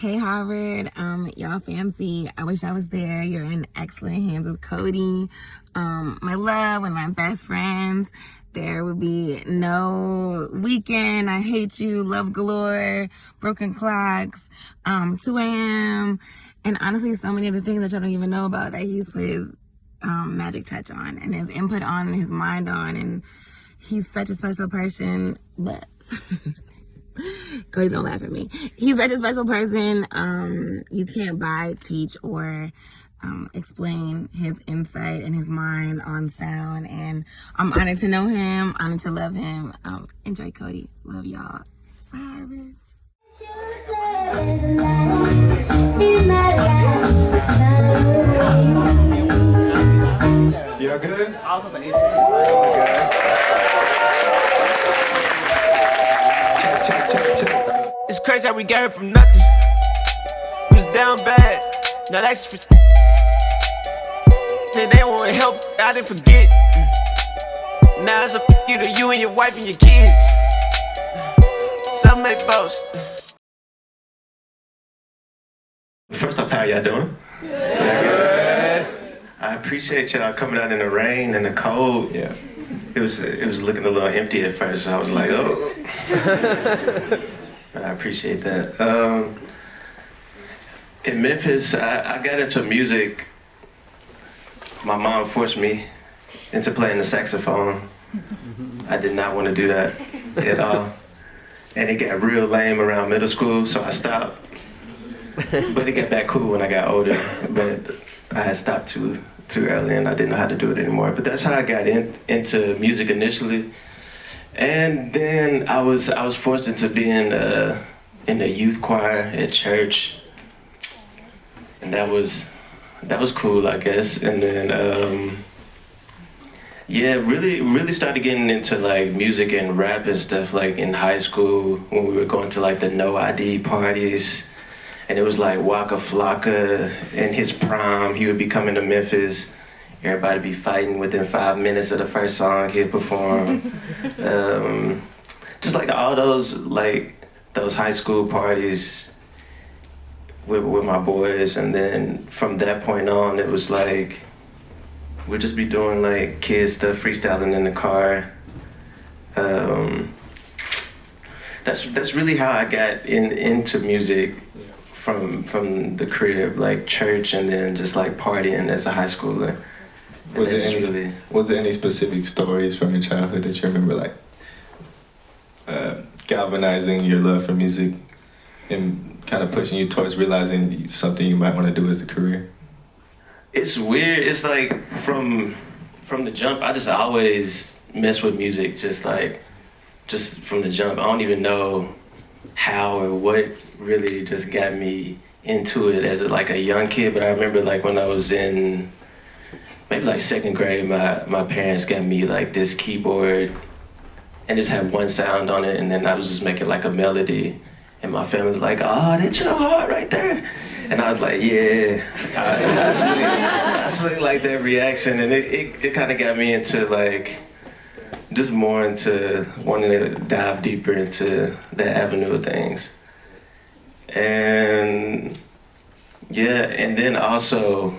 Hey Harvard, y'all fancy. I wish I was there. You're in excellent hands with Cody. My love and my best friends. There would be no weekend. I hate you, love galore, broken clocks, 2 a.m. And honestly, so many of the things that y'all don't even know about that he's put his magic touch on and his input on and his mind on. And he's such a special person, but Cody, don't laugh at me. He's such a special person. You can't buy, teach, or explain his insight and his mind on sound. And I'm honored to know him, honored to love him. Enjoy Cody. Love y'all. Bye. Y'all good? It's crazy how we got here from nothing. We was down bad, now that's for say they want help, I didn't forget. Now it's a you to you and your wife and your kids. Some make boast. First off, how y'all doing? Good. I appreciate y'all coming out in the rain and the cold. Yeah. It was looking a little empty at first. So I was like, oh. But I appreciate that. In Memphis, I got into music. My mom forced me into playing the saxophone. I did not want to do that at all. And it got real lame around middle school, so I stopped. But it got back cool when I got older. But I had stopped too early and I didn't know how to do it anymore. But that's how I got into music initially. And then I was forced into being in the youth choir at church. And that was cool, I guess. And then yeah, really started getting into like music and rap and stuff like in high school when we were going to like the no ID parties. And it was like Waka Flocka in his prime. He would be coming to Memphis. Everybody be fighting within 5 minutes of the first song he'd perform. Just like all those high school parties with my boys. And then from that point on, it was like we'd just be doing like kid stuff, freestyling in the car. That's really how I got into music. From the crib, like church, and then just like partying as a high schooler. Was there any specific stories from your childhood that you remember, like galvanizing your love for music and kind of pushing you towards realizing something you might want to do as a career? It's weird. It's like from the jump, I just always mess with music, just from the jump. I don't even know how or what really just got me into it as a young kid, but I remember like when I was in maybe like second grade, my parents got me like this keyboard and just had one sound on it, and then I was just making like a melody, and my family was like, oh, that's your heart right there. And I was like, yeah. I actually like that reaction, and it kind of got me into like just more into wanting to dive deeper into that avenue of things. And yeah, and then also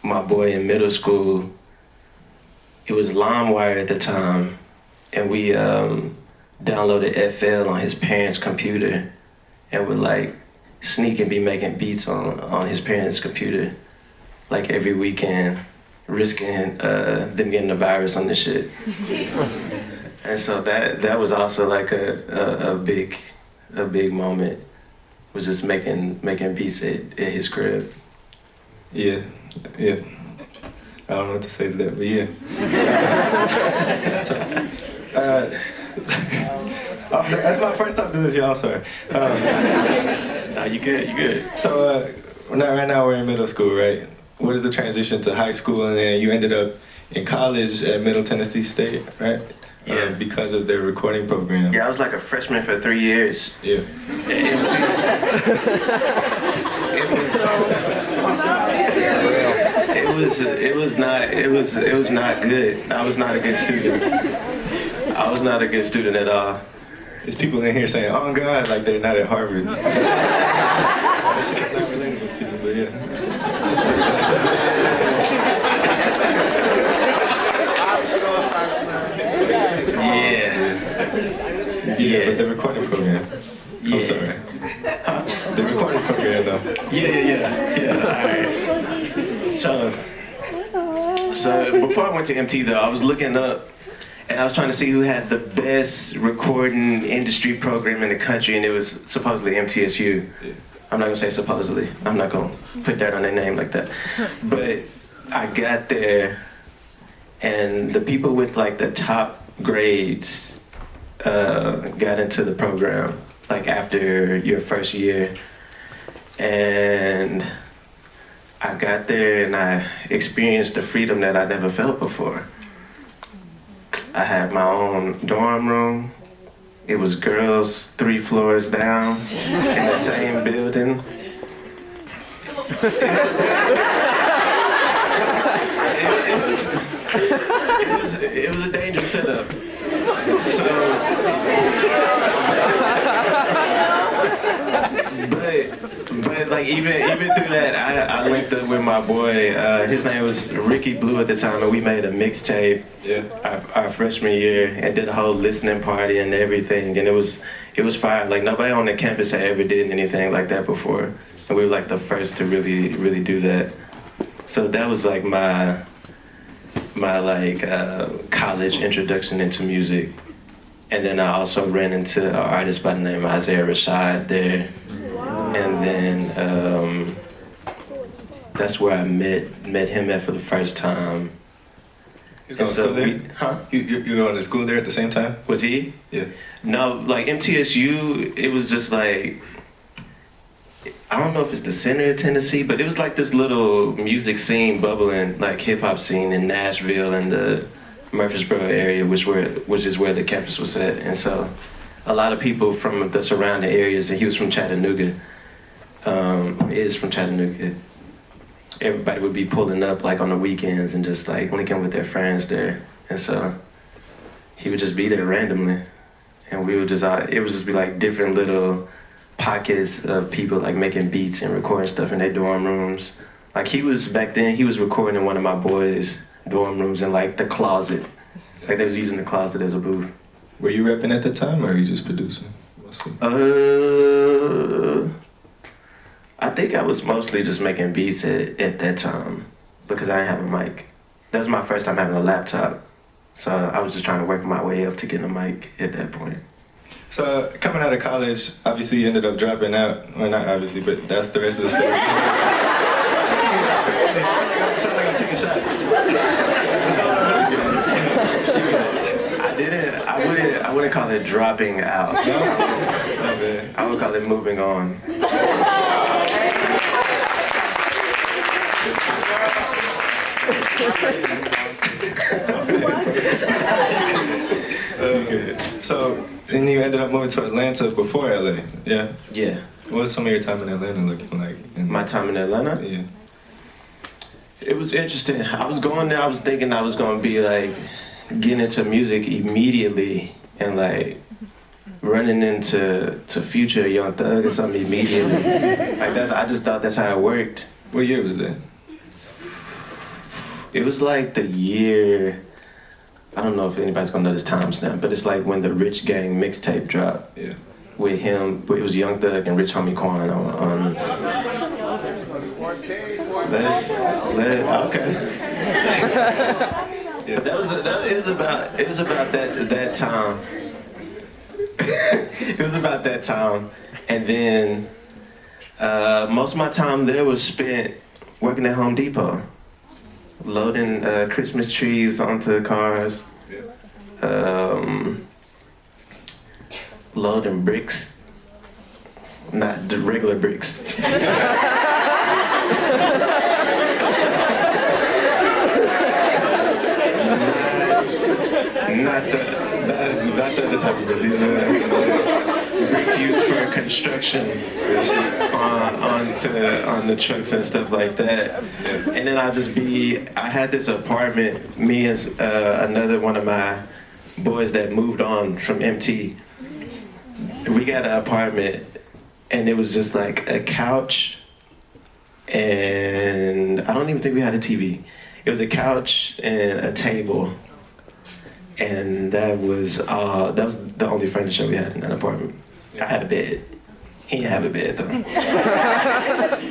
my boy in middle school, it was LimeWire at the time, and we downloaded FL on his parents' computer and would like sneak and be making beats on his parents' computer like every weekend, risking them getting the virus on this shit. And so that was also like a big moment, was just making beats at his crib. Yeah. I don't know what to say to that, but yeah. That's tough. That's my first time doing this, y'all. Sorry. Nah, you good. So right now we're in middle school, right? What is the transition to high school, and then you ended up in college at Middle Tennessee State, right? Yeah. Because of their recording program. Yeah, I was like a freshman for 3 years. Yeah. It was not good. I was not a good student. I was not a good student at all. There's people in here saying, oh God, like they're not at Harvard. older, yeah. Yeah, but the recording program. Yeah. I'm sorry. The recording program, though. Yeah. All right. So before I went to MT though, I was looking up and I was trying to see who had the best recording industry program in the country, and it was supposedly MTSU. I'm not gonna say supposedly. I'm not gonna put that on their name like that. But I got there, and the people with like the top grades got into the program like after your first year, and I got there and I experienced the freedom that I never felt before. I had my own dorm room. It was girls 3 floors down in the same building. It was a dangerous setup. But like even through that, I linked up with my boy. His name was Ricky Blue at the time, and we made a mixtape. Yeah. Our freshman year, and did a whole listening party and everything, and it was fire. Like nobody on the campus had ever did anything like that before, and we were like the first to really do that. So that was like my college introduction into music. And then I also ran into an artist by the name of Isaiah Rashad there. And then that's where I met him at for the first time. He's going to school there? You going to school there at the same time? Was he? Yeah. No, like MTSU, it was just like, I don't know if it's the center of Tennessee, but it was like this little music scene bubbling, like hip hop scene in Nashville and the Murfreesboro area, which is where the campus was at. And so a lot of people from the surrounding areas, and he was from Chattanooga, is from Chattanooga. Everybody would be pulling up like on the weekends and just like linking with their friends there. And so he would just be there randomly. And we would just, it would just be like different little pockets of people like making beats and recording stuff in their dorm rooms. Like back then, he was recording in one of my boys' dorm rooms in like the closet. Like they was using the closet as a booth. Were you rapping at the time, or were you just producing mostly? I think I was mostly just making beats at that time because I didn't have a mic. That was my first time having a laptop. So I was just trying to work my way up to getting a mic at that point. So coming out of college, obviously you ended up dropping out. Well, not obviously, but that's the rest of the story. Sound like I'm taking shots. I wouldn't call it dropping out. No? Oh, man. I would call it moving on. So then you ended up moving to Atlanta before LA, yeah? Yeah. What was some of your time in Atlanta looking like? My time in Atlanta? Yeah. It was interesting. I was going there, I was thinking I was going to be like getting into music immediately and like running into Future, Young Thug or something immediately. Like I just thought that's how it worked. What year was that? It was like the year, I don't know if anybody's gonna know this timestamp, but it's like when the Rich Gang mixtape dropped. Yeah. With him, it was Young Thug and Rich Homie Quan on okay. Yeah. It was about that time. It was about that time, and then most of my time there was spent working at Home Depot, loading Christmas trees onto cars, loading bricks, not the regular bricks. Not the other type of bricks. These are bricks used for construction on the trucks and stuff like that. And then I had this apartment, me and another one of my boys that moved on from MT. We got an apartment and it was just like a couch and I don't even think we had a TV. It was a couch and a table, and that was the only furniture we had in that apartment. I had a bed. He didn't have a bed though.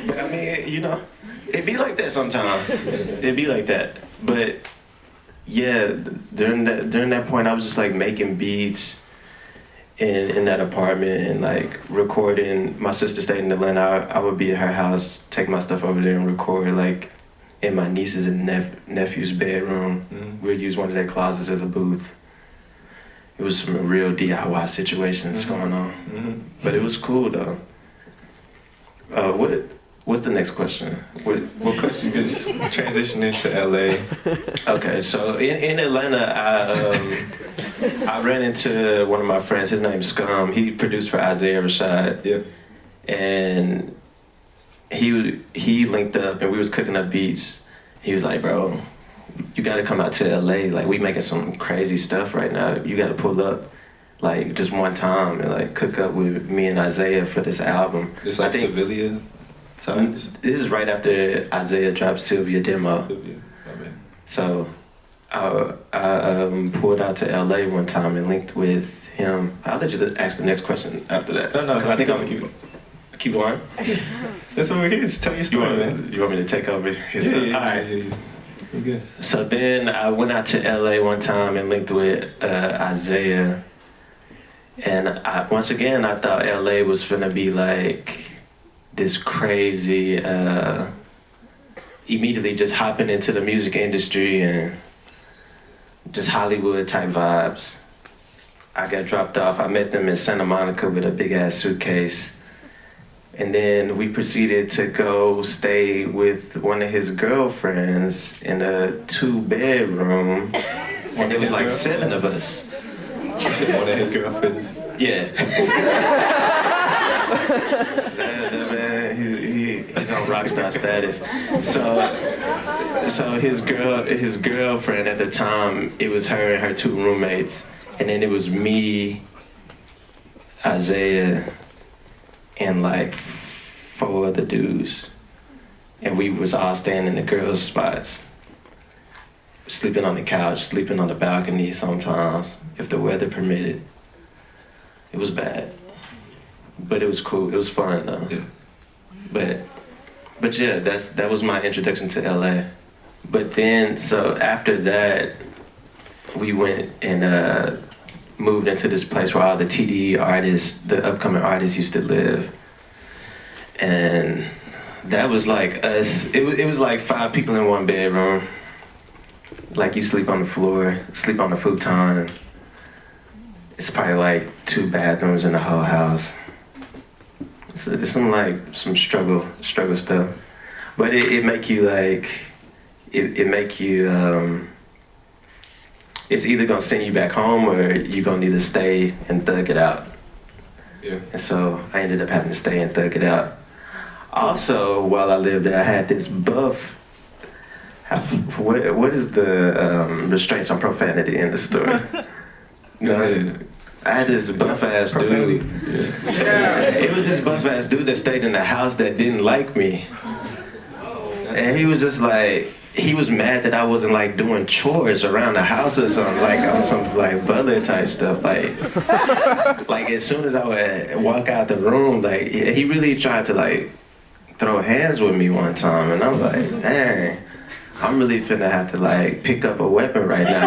But I mean, you know, it be like that sometimes. It be like that. But yeah, during that point, I was just like making beats in that apartment and like recording. My sister stayed in Atlanta. I would be at her house, take my stuff over there and record like in my niece's and nephew's bedroom. Mm-hmm. We'd use one of their closets as a booth. It was some real DIY situations going on. Mm-hmm. But it was cool though. What's the next question? What question is transitioning to LA? Okay, so in Atlanta, I ran into one of my friends. His name's Scum. He produced for Isaiah Rashad. Yep. And he linked up and we was cooking up beats. He was like, bro, you gotta come out to LA. Like, we making some crazy stuff right now. You gotta pull up like just one time and like cook up with me and Isaiah for this album. It's like Sevilla times? This is right after Isaiah dropped Sylvia demo. So I pulled out to LA one time and linked with him. I'll let you ask the next question after that. No, I think I'm gonna keep going. That's what we're here to tell your story, man. You want me to take over? Yeah. All right. Yeah. You're good. So then I went out to LA one time and linked with Isaiah. And once again, I thought LA was finna be like this crazy, immediately just hopping into the music industry and just Hollywood type vibes. I got dropped off. I met them in Santa Monica with a big ass suitcase. And then we proceeded to go stay with one of his girlfriends in a 2-bedroom. And it was like 7 of us. You said one of his girlfriends? Yeah. Man, he's on rockstar status. So his girlfriend at the time, it was her and her 2 roommates. And then it was me, Isaiah, and like 4 other dudes. And we was all staying in the girls' spots. Sleeping on the couch, sleeping on the balcony sometimes, if the weather permitted. It was bad. But it was cool. It was fun though. Yeah. But yeah, that was my introduction to LA. But then, so after that, we went and moved into this place where all the TDE artists, the upcoming artists used to live. And that was like us. It was like 5 people in one bedroom. Like you sleep on the floor, sleep on the futon. It's probably like 2 bathrooms in the whole house. It's some struggle stuff. But it make you like, it make you, it's either gonna send you back home or you gonna need to stay and thug it out. Yeah. And so I ended up having to stay and thug it out. Also, while I lived there, I had this buff. What is the restraints on profanity in the story? No, I had this buff ass dude. Yeah. It was this buff ass dude that stayed in the house that didn't like me, and he was just like, he was mad that I wasn't like doing chores around the house or something, like on some like butler type stuff. Like as soon as I would walk out the room, like he really tried to like throw hands with me one time, and I'm like, dang. I'm really finna have to like pick up a weapon right now.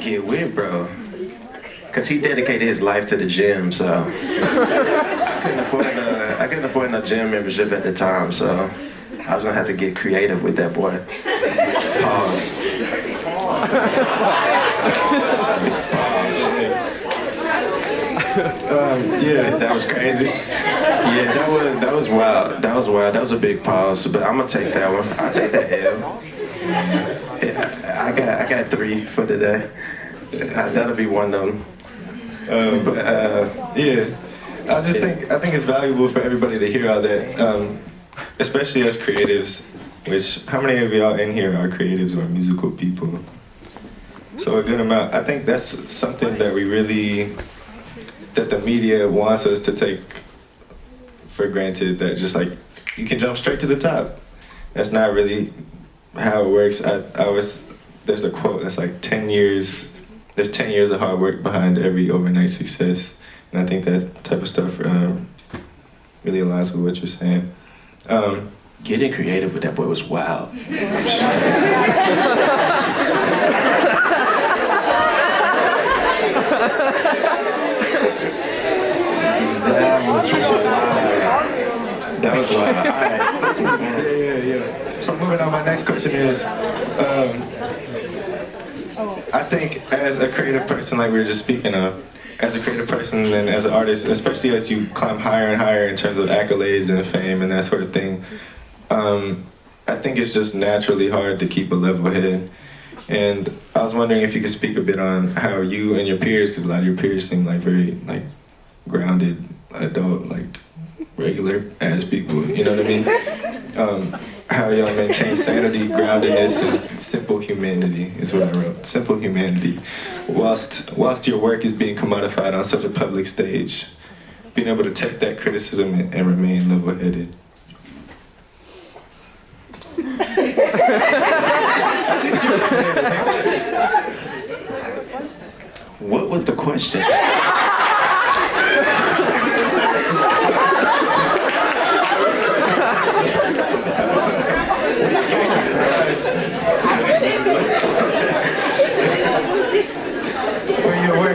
Get with, bro. Cause he dedicated his life to the gym, so I couldn't afford no gym membership at the time, so I was gonna have to get creative with that boy. Pause. Yeah, that was crazy. Yeah, that was wild. That was a big pause, but I'm gonna take that one. I'll take that L. Yeah, I got 3 for today. That'll be one of them. Yeah, I think it's valuable for everybody to hear all that, especially as creatives. Which, how many of y'all in here are creatives or musical people? So a good amount. I think that's something that that the media wants us to take for granted that just like you can jump straight to the top. That's not really how it works. There's a quote that's like 10 years, there's 10 years of hard work behind every overnight success. And I think that type of stuff really aligns with what you're saying. Getting creative with that boy was wild. That was wild. All right, let's move on. Yeah. So moving on, my next question is, I think as a creative person, like we were just speaking of, as a creative person and as an artist, especially as you climb higher and higher in terms of accolades and fame and that sort of thing, I think it's just naturally hard to keep a level head. And I was wondering if you could speak a bit on how you and your peers, because a lot of your peers seem like very like grounded, adult, like regular ass people, you know what I mean? How y'all maintain sanity, groundedness, and simple humanity is what I wrote. Simple humanity, whilst your work is being commodified on such a public stage, being able to take that criticism and remain level-headed. What was the question?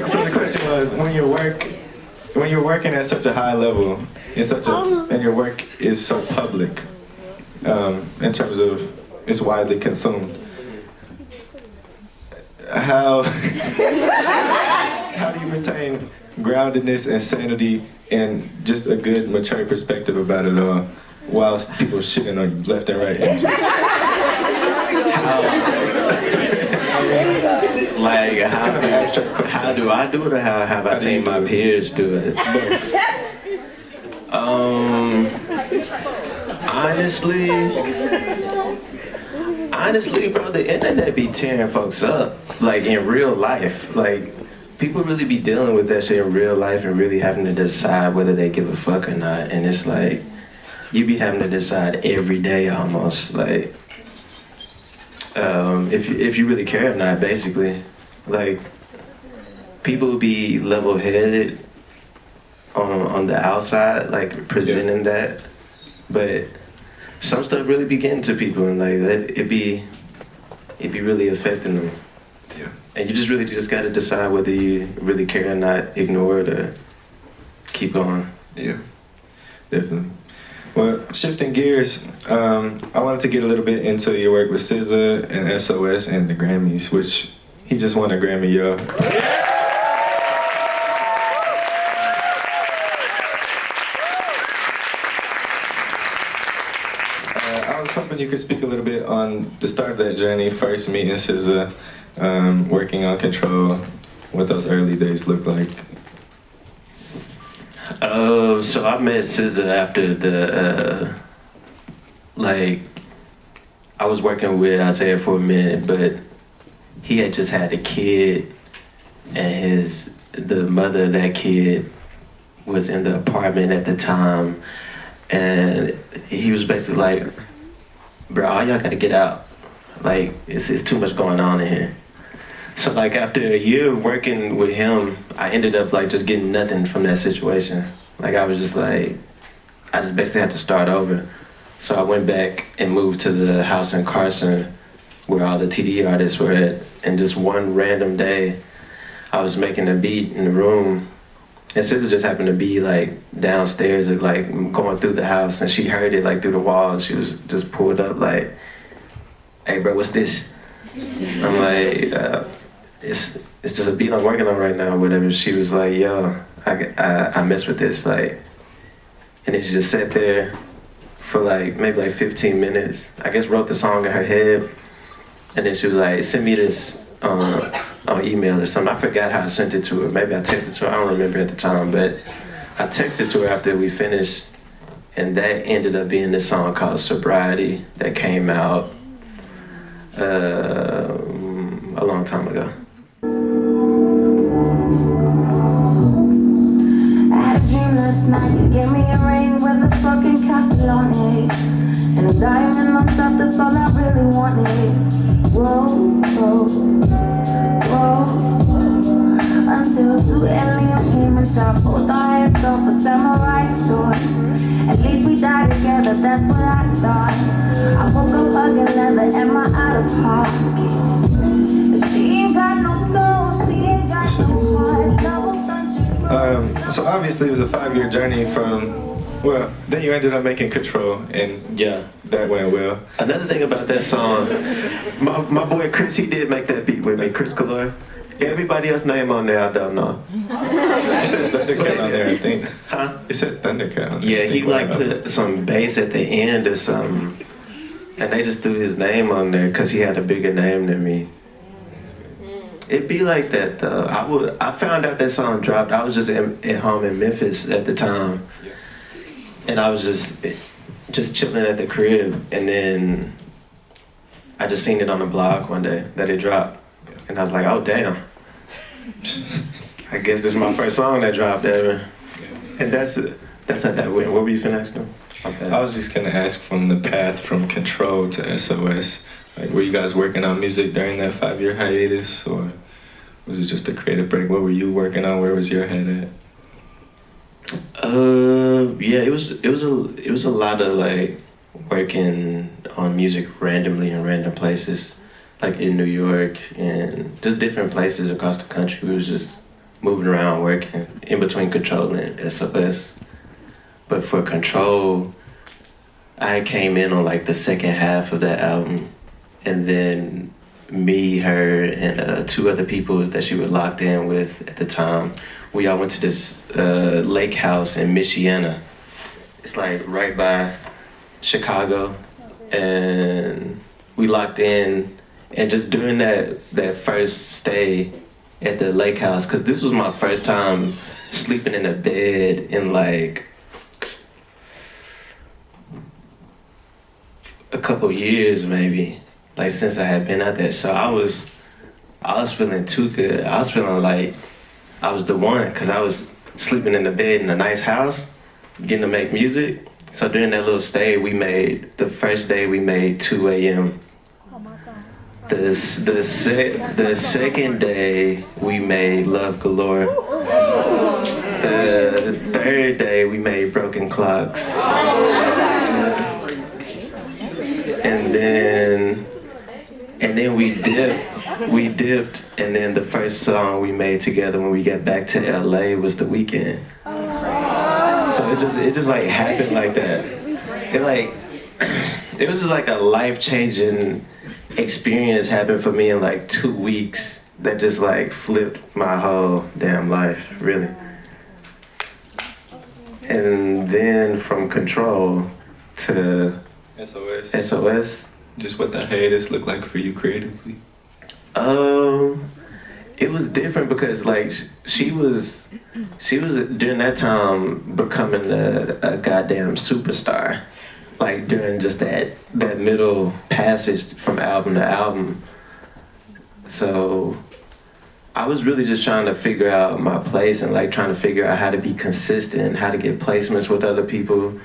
So the question was, when you're working at such a high level, and your work is so public, in terms of it's widely consumed, how do you maintain groundedness and sanity and just a good, mature perspective about it all, whilst people shitting on you left and right, and just like how do I do it, or how have I seen my peers do it? Honestly, bro, the internet be tearing folks up, like in real life. Like, people really be dealing with that shit in real life and really having to decide whether they give a fuck or not. And it's like, you be having to decide every day almost, like, if you really care or not, basically. Like, people be level-headed on the outside, like presenting that, but some stuff really be getting to people, and like it be really affecting them. Yeah. And you just gotta decide whether you really care or not, ignore it or keep going. Yeah, definitely. Well, shifting gears, I wanted to get a little bit into your work with SZA and SOS and the Grammys, which he just won a Grammy, yo. I was hoping you could speak a little bit on the start of that journey, first meeting SZA, working on Ctrl, what those early days looked like. So I met SZA after the, I was working with Isaiah for a minute, but he had just had a kid, and the mother of that kid was in the apartment at the time, and he was basically like, bro, all y'all gotta get out. Like, it's too much going on in here. So like after a year of working with him, I ended up like just getting nothing from that situation. Like I was just like, I just basically had to start over. So I went back and moved to the house in Carson where all the TD artists were at. And just one random day, I was making a beat in the room, and SZA just happened to be like downstairs, like going through the house, and she heard it like through the walls. She was just pulled up like, "Hey bro, what's this?" I'm like, it's just a beat I'm working on right now, whatever. She was like, "Yo, I mess with this," like, and then she just sat there for like maybe like 15 minutes. I guess wrote the song in her head, and then she was like, "Send me this on email or something." I forgot how I sent it to her. Maybe I texted to her. I don't remember at the time, but I texted to her after we finished, and that ended up being this song called "Sobriety" that came out a long time ago. I had a dream last night. You gave me a ring with a up, that's all I really wanted. Whoa, whoa, whoa. Until two aliens came and chopped both our heads off for samurai shorts. At least we died together, that's what I thought. I woke up hugging leather, am I out of pocket? She ain't got no soul, she ain't got no heart. Double thunder. So obviously it was a 5-year journey from, well, then you ended up making Ctrl, and Yeah. that went well. Another thing about that song, my boy Chris, he did make that beat with me, Chris Galore. Everybody else name on there, I don't know. You said Thundercat on there, I think. Huh? You said Thundercat on there. Yeah, I he think, like whatever. put some bass at the end or something. And they just threw his name on there because he had a bigger name than me. It be like that though. I found out that song dropped. I was just at home in Memphis at the time. And I was just chilling at the crib, and then I just seen it on the blog one day that it dropped. And I was like, oh damn. I guess this is my first song that dropped ever. And that's how that went. What were you finna ask them? I was just gonna ask from the path from Ctrl to SOS. Like, were you guys working on music during that 5-year hiatus, or was it just a creative break? What were you working on? Where was your head at? Yeah, it was a lot of like working on music randomly in random places, like in New York and just different places across the country. We was just moving around working in between Ctrl and SOS. But for Ctrl, I came in on like the second half of that album, and then me, her, and 2 other people that she was locked in with at the time, we all went to this lake house in Michiana. It's like right by Chicago, and we locked in, and just during that first stay at the lake house, because this was my first time sleeping in a bed in like a couple years maybe, like since I had been out there. So I was feeling too good. I was feeling like I was the one, because I was sleeping in the bed in a nice house, getting to make music. So during that little stay, the first day we made 2 a.m. The second day we made Love Galore. The third day we made Broken Clocks. And then we dipped, and then the first song we made together when we got back to LA was The Weeknd. So it just like happened like that. It was just like a life-changing experience happened for me in like 2 weeks that just like flipped my whole damn life, really. And then from Ctrl to SOS. Just what the hiatus looked like for you creatively? It was different because like she was during that time becoming a goddamn superstar. Like during just that middle passage from album to album. So I was really just trying to figure out my place and like trying to figure out how to be consistent, how to get placements with other people.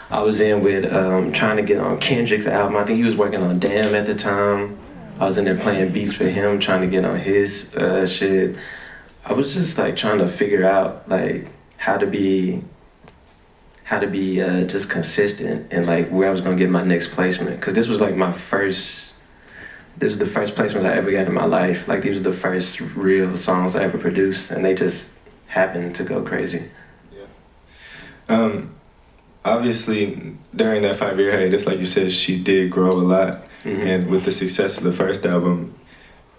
I was in with trying to get on Kendrick's album. I think he was working on Damn at the time. I was in there playing beats for him, trying to get on his shit. I was just like trying to figure out like how to be just consistent and like where I was gonna get my next placement. Cause this was like the first placements I ever got in my life. Like these were the first real songs I ever produced, and they just happened to go crazy. Yeah. Obviously, during that 5-year hiatus, like you said, she did grow a lot. Mm-hmm. And with the success of the first album,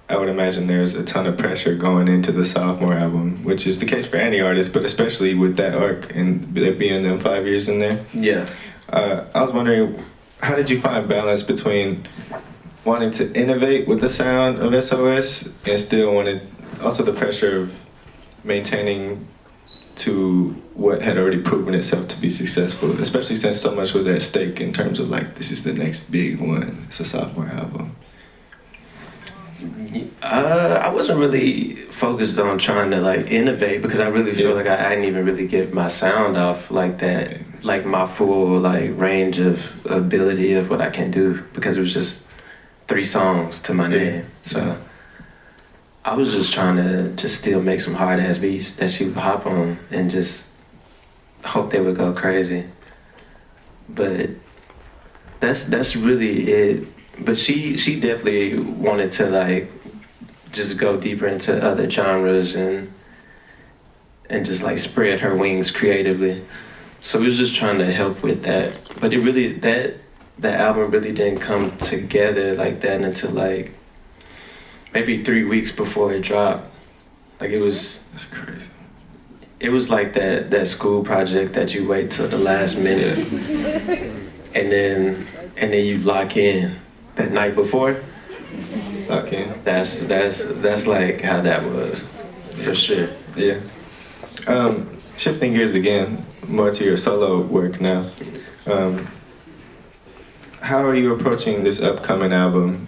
I would imagine there's a ton of pressure going into the sophomore album, which is the case for any artist, but especially with that arc and there being them 5 years in there. Yeah. I was wondering, how did you find balance between wanting to innovate with the sound of SOS and still also the pressure of maintaining to what had already proven itself to be successful, especially since so much was at stake in terms of like, this is the next big one, it's a sophomore album? I wasn't really focused on trying to like innovate because I really feel like I didn't even really get my sound off like that like my full like range of ability of what I can do, because it was just 3 songs to my name. So I was just trying to just still make some hard ass beats that she would hop on and just hope they would go crazy. But that's really it. But she definitely wanted to like just go deeper into other genres and just like spread her wings creatively. So we was just trying to help with that. But it really, that album really didn't come together like that until like maybe 3 weeks before it dropped. Like it was... That's crazy. It was like that school project that you wait till the last minute and then you lock in that night before. Lock in. That's like how that was, for sure. Yeah. Shifting gears again, more to your solo work now. How are you approaching this upcoming album,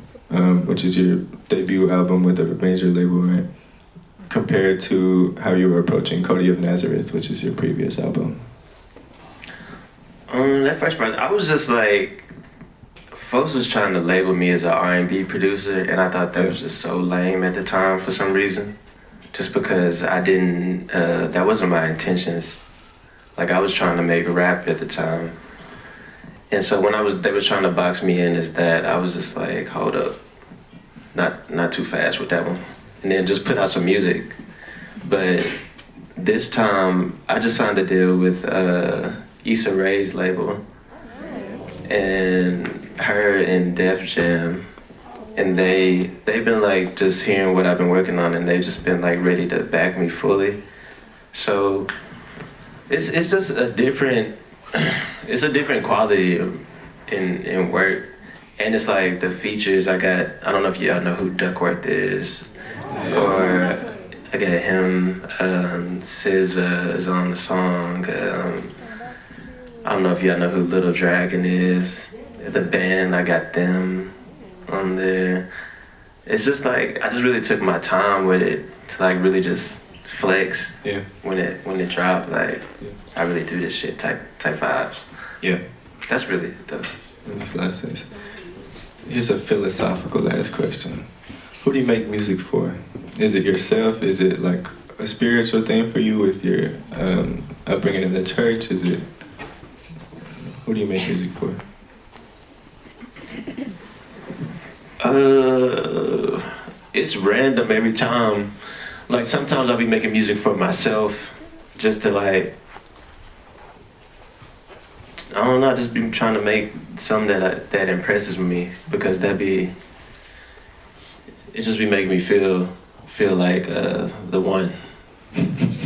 which is your debut album with a major label, right? Compared to how you were approaching Cody of Nazareth, which is your previous album? That first project, I was just like, folks was trying to label me as an R&B producer, and I thought that was just so lame at the time for some reason. Just because I didn't, that wasn't my intentions. Like I was trying to make rap at the time. And so when they was trying to box me in as that, I was just like, hold up, not too fast with that one. And then just put out some music. But this time, I just signed a deal with Issa Rae's label, and her and Def Jam, and they've been like just hearing what I've been working on, and they've just been like ready to back me fully. So it's just a different quality in work, and it's like the features I got. I don't know if y'all know who Duckworth is. Or I got him, SZA is on the song. I don't know if y'all know who Little Dragon is. The band, I got them on there. It's just like, I just really took my time with it to like really just flex. Yeah. When it dropped, like, I really do this shit type vibes. Yeah. That's really it though. That's nice. Here's a philosophical last question. Who do you make music for? Is it yourself? Is it like a spiritual thing for you with your upbringing in the church? Is it, who do you make music for? It's random every time. Like sometimes I'll be making music for myself just to like, I don't know, just be trying to make something that impresses me, because it just be making me feel like the one.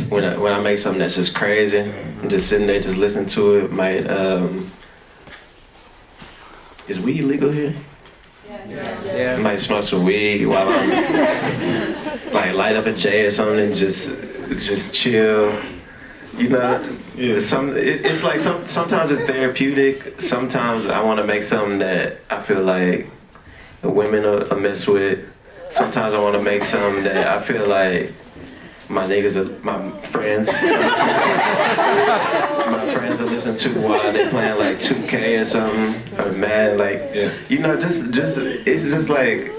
When I make something that's just crazy, and just sitting there just listening to it, might is weed legal here? Yeah. I might smoke some weed while I'm like light up a J or something and just chill. You know? Yeah. It's like sometimes it's therapeutic. Sometimes I want to make something that I feel like the women will mess with. Sometimes I want to make something that I feel like my friends are listening to while they're playing like 2K or something, or Madden, like, you know, just it's just like,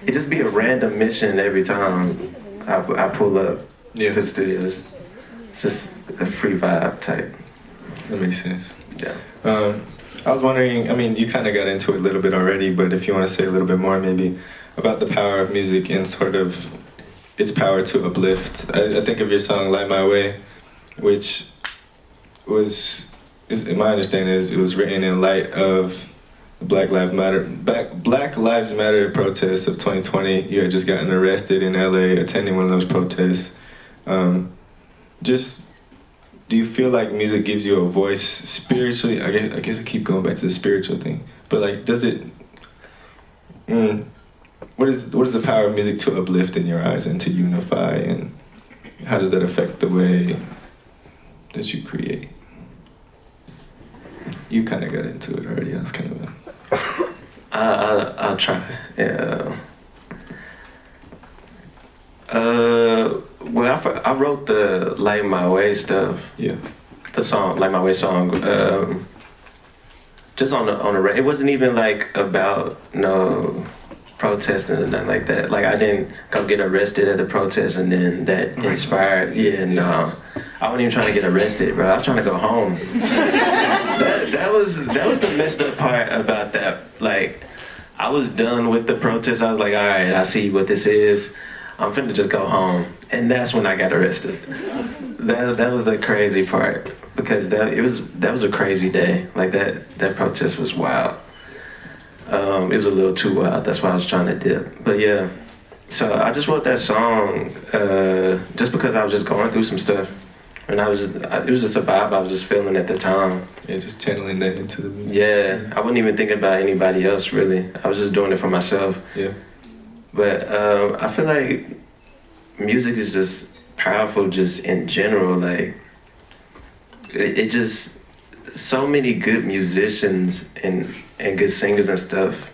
it just be a random mission every time I pull up to the studios. It's just a free vibe type. That makes sense. Yeah. I was wondering, I mean, you kind of got into it a little bit already, but if you want to say a little bit more maybe about the power of music and sort of its power to uplift. I think of your song Light My Way, which was, in my understanding, it was written in light of the Black Lives Matter protests of 2020. You had just gotten arrested in LA attending one of those protests. Just, do you feel like music gives you a voice spiritually? I guess I keep going back to the spiritual thing, but like, does it, what is the power of music to uplift in your eyes and to unify, and how does that affect the way that you create? You kind of got into it already. I was kind of I'll try. Yeah. Well, I wrote the Light My Way stuff. Yeah. the song, like my way song, just on the it wasn't even like about no protesting or nothing like that. Like I didn't go get arrested at the protest and then that inspired. Yeah, no, I wasn't even trying to get arrested, bro. I was trying to go home. that was the messed up part about that. Like I was done with the protest. I was like, all right, I see what this is. I'm finna just go home, and that's when I got arrested. That was the crazy part because that was a crazy day. Like that protest was wild. It was a little too wild. That's why I was trying to dip. But yeah, so I just wrote that song just because I was just going through some stuff, and it was just a vibe I was just feeling at the time. Yeah, just channeling that into the music. Yeah, I wasn't even thinking about anybody else really. I was just doing it for myself. Yeah. But I feel like music is just powerful just in general. Like it just, so many good musicians and good singers and stuff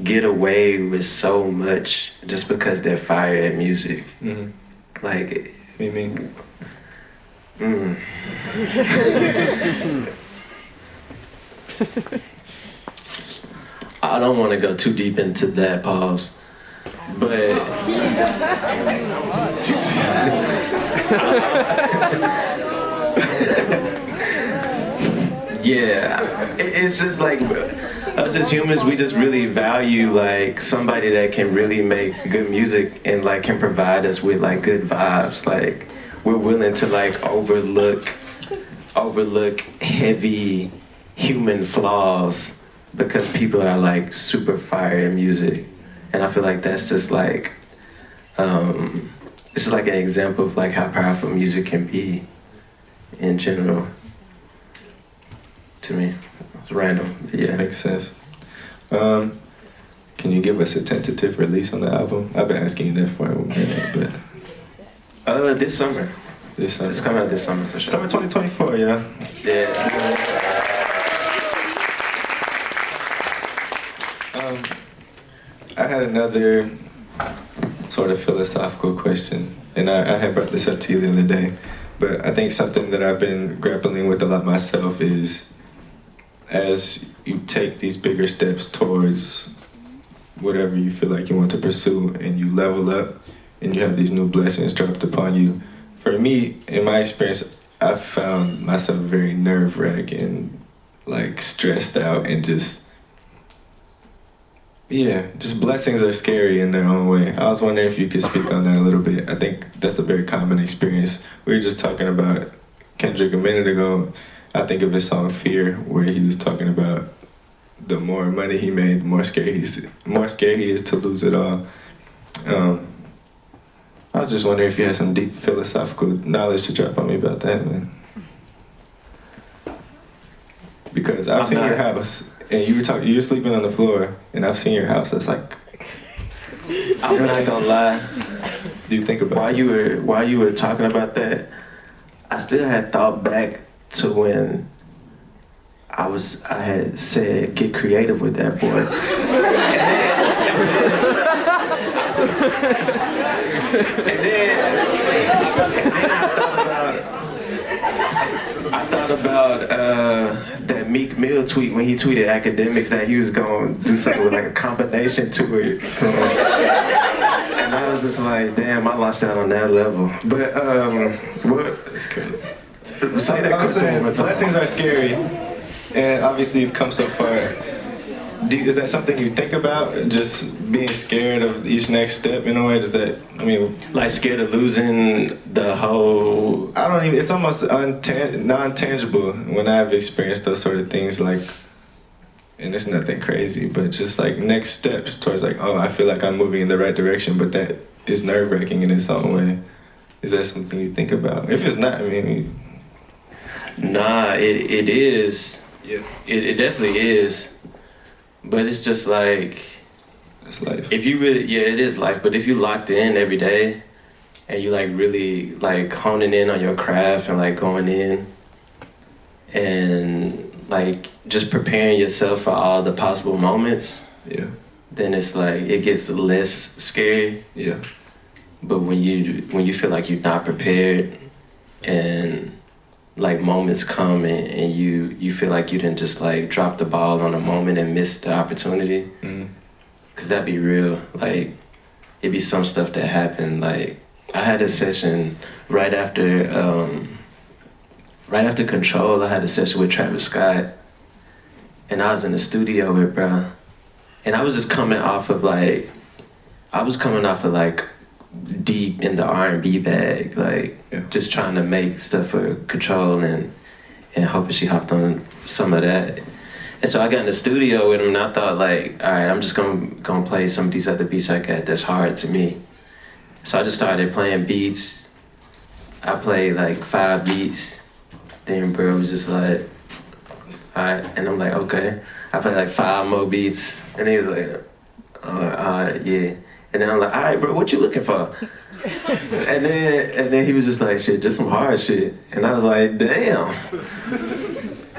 get away with so much just because they're fire at music. Mm-hmm. Like You mean? I don't want to go too deep into that, pause. But yeah, it's just like us as humans, we just really value like somebody that can really make good music and like can provide us with like good vibes. Like we're willing to like overlook heavy human flaws because people are like super fire in music. And I feel like that's just like, it's just like an example of like how powerful music can be in general. To me, it's random, but yeah. Makes sense. Can you give us a tentative release on the album? I've been asking you that for a minute, but... This summer. This summer. It's coming out this summer for sure. Summer 2024, yeah. Yeah. I had another sort of philosophical question, and I had brought this up to you the other day, but I think something that I've been grappling with a lot myself is as you take these bigger steps towards whatever you feel like you want to pursue and you level up and you have these new blessings dropped upon you. For me, in my experience, I've found myself very nerve-wracking, like stressed out and just blessings are scary in their own way. I was wondering if you could speak on that a little bit. I think that's a very common experience. We were just talking about Kendrick a minute ago. I think of his song Fear, where he was talking about the more money he made, the more scared he is to lose it all. I was just wondering if you had some deep philosophical knowledge to drop on me about that, man. Because I've seen your house, and you were sleeping on the floor, and I've seen your house. That's like, I'm not gonna lie. Do you think about while you were talking about that, I still had thought back to when I had said get creative with that boy. And then I thought about that Meek Mill tweet when he tweeted academics that he was gonna do something with like a combination to it. And I was just like, damn, I lost out on that level. But what? That's crazy. Say that question. Blessings are scary, and obviously you've come so far. Is that something you think about? Just being scared of each next step in a way? Like scared of losing the whole... It's almost non-tangible when I've experienced those sort of things, like, and it's nothing crazy, but just like next steps towards like, oh, I feel like I'm moving in the right direction, but that is nerve-wracking in its own way. Is that something you think about? If it's not, Nah, it is. Yeah. It definitely is. But it's just like, it's life. If you really, it is life. But if you locked in every day, and you like really like honing in on your craft and like going in, and like just preparing yourself for all the possible moments, then it's like it gets less scary. Yeah. But when you feel like you're not prepared, and like moments come and you feel like you didn't just like drop the ball on a moment and miss the opportunity. Cause that'd be real. Like it'd be some stuff that happened. Like I had a session right after Ctrl. I had a session with Travis Scott, and I was in the studio with bro, and I was just coming off of like deep in the R&B bag, like just trying to make stuff for Ctrl and hoping she hopped on some of that. And so I got in the studio with him and I thought like, all right, I'm just gonna play some of these other beats I got that's hard to me. So I just started playing beats. I played like 5 beats. Then bro was just like, all right, and I'm like, okay. I played like 5 more beats and he was like, yeah. And then I'm like, all right, bro, what you looking for? and then he was just like, shit, just some hard shit. And I was like, damn.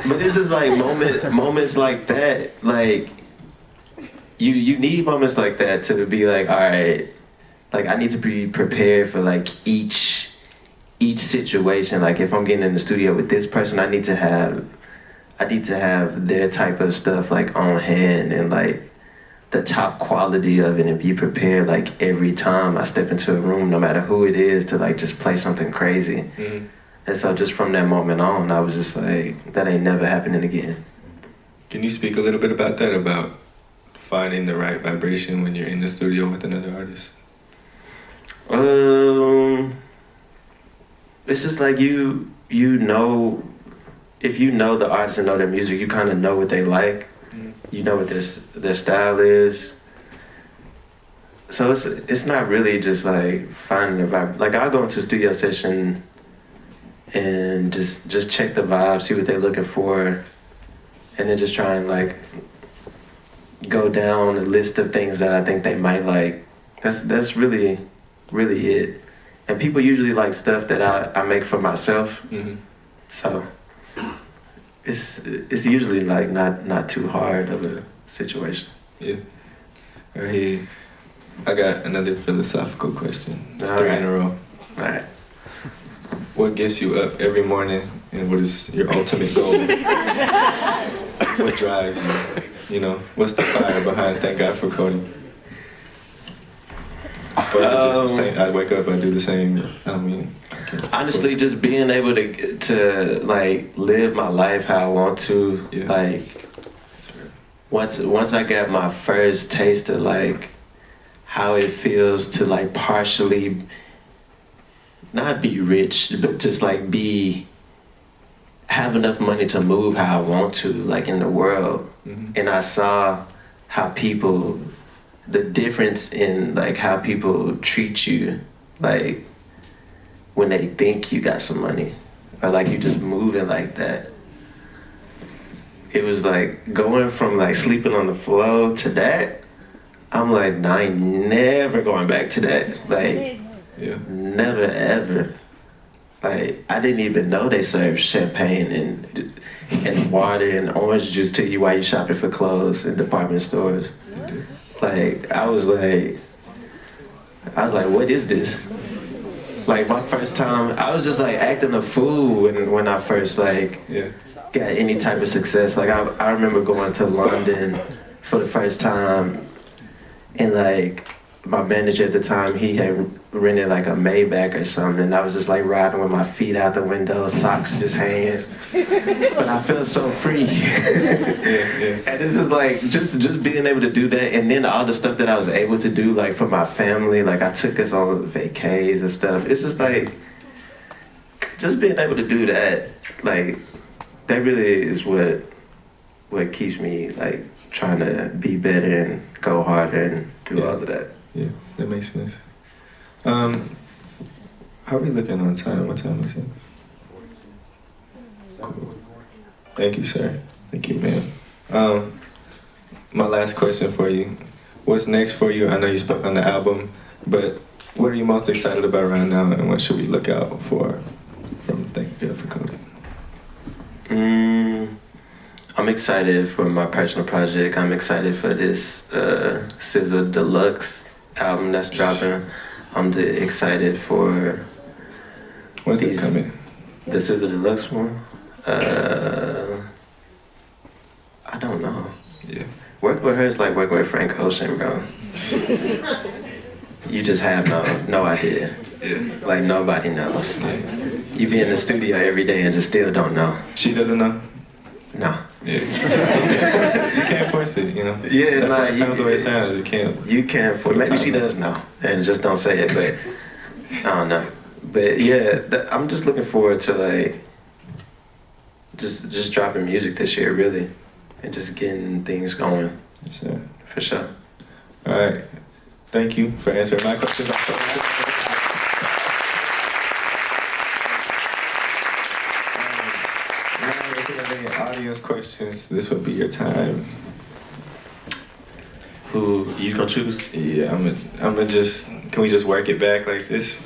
But it's just like moments like that, like you need moments like that to be like, all right, like I need to be prepared for like each situation. Like if I'm getting in the studio with this person, I need to have their type of stuff like on hand and like the top quality of it and be prepared like every time I step into a room, no matter who it is, to like just play something crazy. And so just from that moment on, I was just like, that ain't never happening again. Can you speak a little bit about that, about finding the right vibration when you're in the studio with another artist? It's just like you know, if you know the artist and know their music, you kind of know what they like. You know what their style is. So it's not really just like finding the vibe. Like I'll go into a studio session and just check the vibe, see what they're looking for, and then just try and like go down a list of things that I think they might like. That's really it. And people usually like stuff that I make for myself. So it's usually like not too hard of a situation. Yeah. All right. I got another philosophical question. It's 3 in a row. All right. What gets you up every morning, and what is your ultimate goal? What drives you? You know, what's the fire behind ThankGod4Cody? Or is it just the same? I wake up, I do the same. I mean, honestly, just being able to like live my life how I want to. Yeah. Like once I got my first taste of like how it feels to like partially not be rich, but just like have enough money to move how I want to, like in the world. And I saw how the difference in like how people treat you, like when they think you got some money or like you just moving like that. It was like going from like sleeping on the floor to that. I'm like, nah, I ain't never going back to that. Like, never ever. Like, I didn't even know they served champagne and water and orange juice to you while you shopping for clothes in department stores. Like, I was like, what is this? Like my first time, I was just like acting a fool when I first like got any type of success. Like I remember going to London for the first time, and like my manager at the time, he had rented like a Maybach or something, and I was just like riding with my feet out the window, socks just hanging, but I felt so free. And it's just like just being able to do that, and then all the stuff that I was able to do like for my family, like I took us on vacays and stuff. It's just like just being able to do that, like that really is what keeps me like trying to be better and go harder and do all of that. Yeah, that makes sense. How are we looking on time? What time is it? Cool. Thank you, sir. Thank you, ma'am. My last question for you. What's next for you? I know you spoke on the album, but what are you most excited about right now, and what should we look out for from ThankGod4Cody? I'm excited for my personal project. I'm excited for this SZA Deluxe album that's dropping. I'm excited for When's it coming? The SZA Deluxe one? I don't know. Yeah. Work with her is like work with Frank Ocean, bro. You just have no idea. Yeah. Like nobody knows. Yeah. You be in the studio every day and just still don't know. She doesn't know? No. Yeah. You can't force it, you know? Yeah, that's nah, why it sounds the way it sounds. You can't. You can't force. Maybe she does know and just don't say it, but I don't know. But yeah, I'm just looking forward to like just dropping music this year, really, and just getting things going. Yes, sir. For sure. All right. Thank you for answering my questions. Now, if you have any audience questions, this would be your time. Who you gonna choose? Yeah, I'm gonna just. Can we just work it back like this?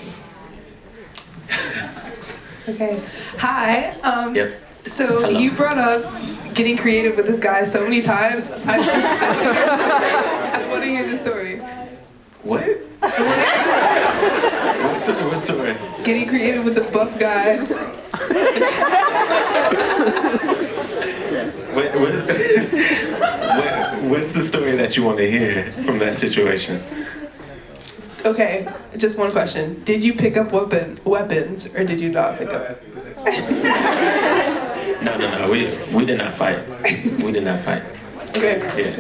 Okay. Hi. Yep. So Hello. you brought up getting creative with this guy so many times. I want to hear the story. What? What story? Getting creative with the buff guy. What's the story that you want to hear from that situation? Okay, just one question. Did you pick up weapons or did you not pick up? No. We did not fight. We did not fight. Okay. Yeah.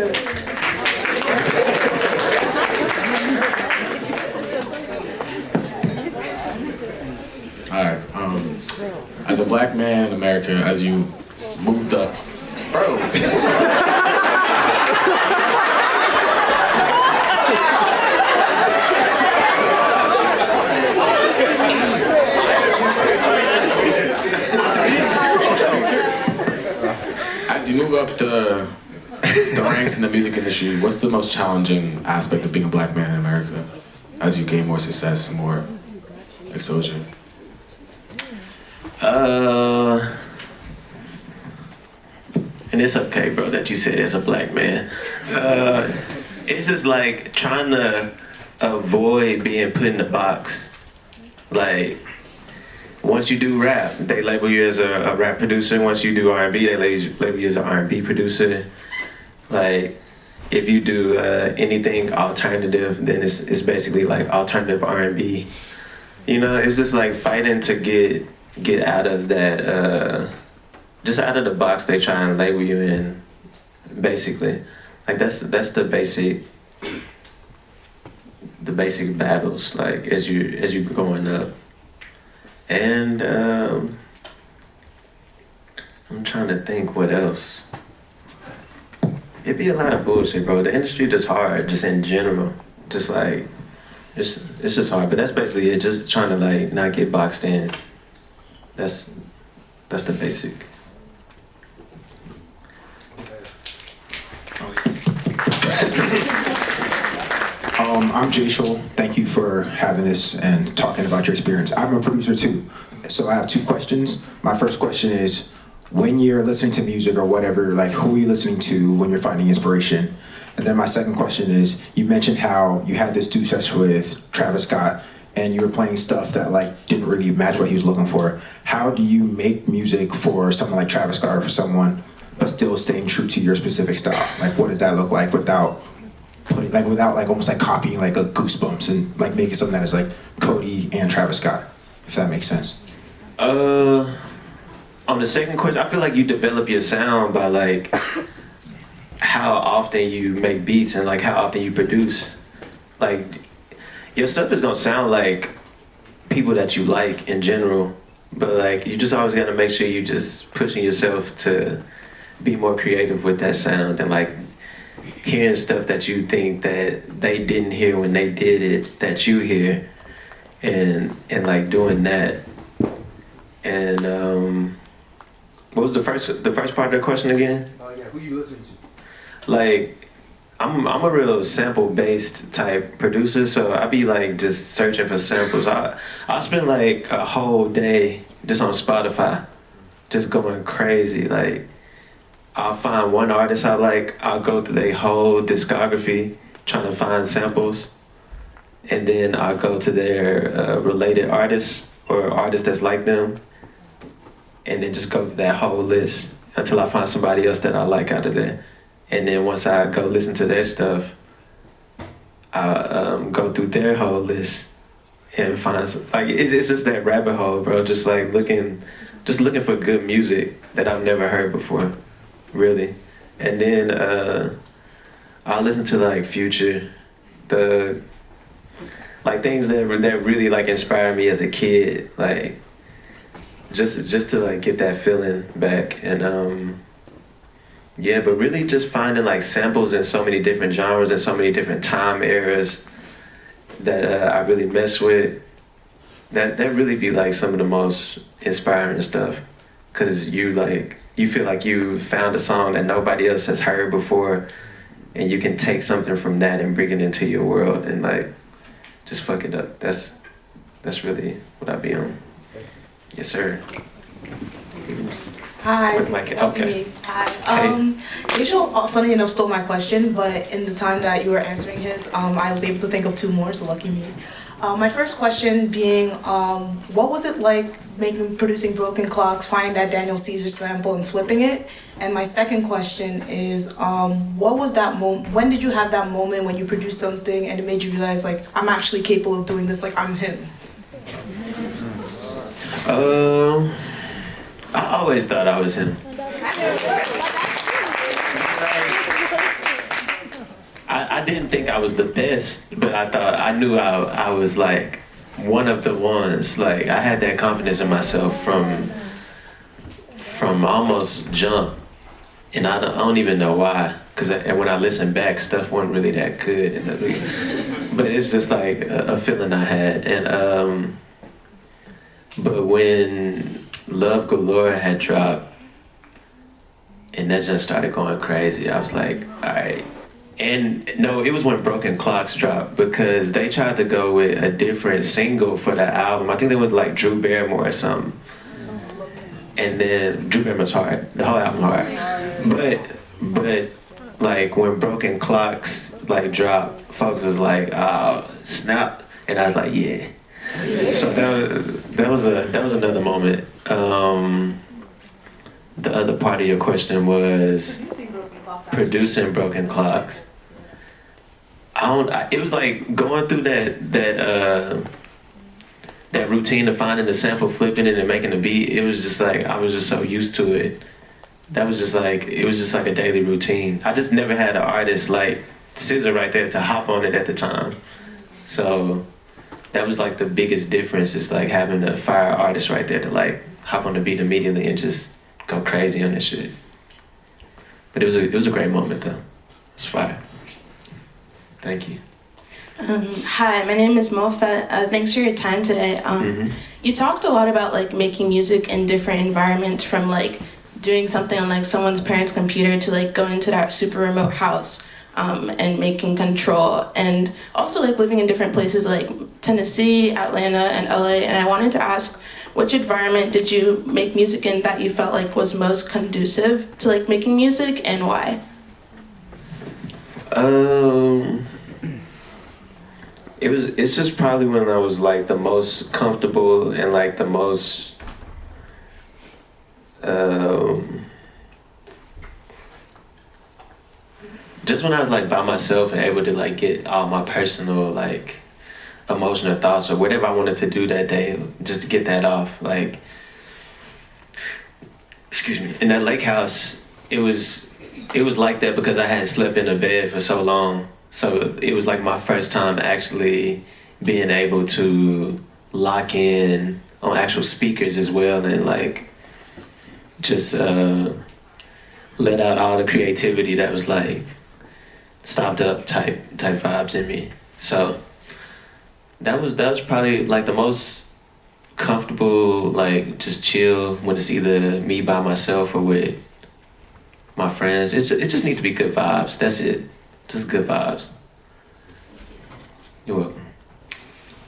All right. As a black man in America, as you moved up, bro. As you move up the ranks in the music industry, what's the most challenging aspect of being a black man in America as you gain more success and more exposure? And it's okay, bro, that you said as a black man. It's just like trying to avoid being put in the box. Like, once you do rap, they label you as a rap producer. Once you do R&B, they label you as an R&B producer. Like, if you do anything alternative, then it's basically like alternative R&B. You know, it's just like fighting to get out of that, just out of the box they try and label you in, basically. Like that's the basic battles, like as you growing up. And I'm trying to think what else. It'd be a lot of bullshit, bro. The industry just hard, just in general. Just like it's just hard. But that's basically it. Just trying to like not get boxed in. That's the basic. I'm Jay Scholl. Thank you for having this and talking about your experience. I'm a producer too, so I have two questions. My first question is, when you're listening to music or whatever, like who are you listening to when you're finding inspiration? And then my second question is, you mentioned how you had this duo session with Travis Scott and you were playing stuff that like didn't really match what he was looking for. How do you make music for someone like Travis Scott or for someone, but still staying true to your specific style? Like, what does that look like without almost like copying like a Goosebumps and like making something that is like Cody and Travis Scott, if that makes sense? On the second question, I feel like you develop your sound by like how often you make beats and like how often you produce. Like your stuff is gonna sound like people that you like in general, but like you just always gotta make sure you just pushing yourself to be more creative with that sound and like hearing stuff that you think that they didn't hear when they did it that you hear, and like doing that. And what was the first part of the question again? Yeah, who you listening to? Like, I'm a real sample based type producer, so I be like just searching for samples. I spend like a whole day just on Spotify, just going crazy. Like, I'll find one artist I like, I'll go through their whole discography trying to find samples, and then I'll go to their related artists or artists that's like them, and then just go through that whole list until I find somebody else that I like out of there. And then once I go listen to their stuff, I go through their whole list and find some, like it's just that rabbit hole, bro. Just like looking for good music that I've never heard before, really. And then I listen to like Future, like things that really like inspired me as a kid, like just to like get that feeling back. And yeah, but really just finding like samples in so many different genres and so many different time eras that I really mess with. That really be like some of the most inspiring stuff, cause you feel like you found a song that nobody else has heard before, and you can take something from that and bring it into your world and like just fuck it up. That's really what I be on. Yes, sir. Hi. Okay. Hi. Rachel, funny enough, stole my question, but in the time that you were answering his, I was able to think of two more, so lucky me. My first question being, what was it like producing Broken Clocks, finding that Daniel Caesar sample and flipping it? And my second question is, what was that moment? When did you have that moment when you produced something and it made you realize, like, I'm actually capable of doing this, like, I'm him? I always thought I was him. I didn't think I was the best, but I knew I was like one of the ones. Like I had that confidence in myself from almost jump, and I don't even know why. Cause when I listen back, stuff wasn't really that good, but it's just like a feeling I had. And but when Love Galore had dropped, and that just started going crazy, I was like, all right. And no, it was when Broken Clocks dropped, because they tried to go with a different single for the album. I think they went like Drew Barrymore or something. And then Drew Barrymore's hard, the whole album hard. But like when Broken Clocks like dropped, folks was like, oh snap, and I was like, yeah. So that was another moment. The other part of your question was producing Broken Clocks. It was like going through that routine of finding the sample, flipping it, and making a beat. It was just like I was just so used to it. It was just like a daily routine. I just never had an artist like SZA right there to hop on it at the time. So that was like the biggest difference, is like having a fire artist right there to like hop on the beat immediately and just go crazy on this shit. But it was a great moment though. It's fire. Thank you. Hi, my name is Mofet. Thanks for your time today. You talked a lot about like making music in different environments, from like doing something on like someone's parents' computer to like going into that super remote house and making Ctrl, and also like living in different places like Tennessee, Atlanta, and LA. And I wanted to ask, which environment did you make music in that you felt like was most conducive to like making music, and why? It's just probably when I was like the most comfortable and like the most just when I was like by myself and able to like get all my personal like emotional thoughts or whatever I wanted to do that day, just to get that off. Like, excuse me, in that lake house, it was like that because I hadn't slept in a bed for so long. So it was like my first time actually being able to lock in on actual speakers as well, and like just let out all the creativity that was like stopped up type vibes in me. So that was probably like the most comfortable, like just chill when it's either me by myself or with my friends. It just needs to be good vibes. That's it. Just good vibes. You're welcome.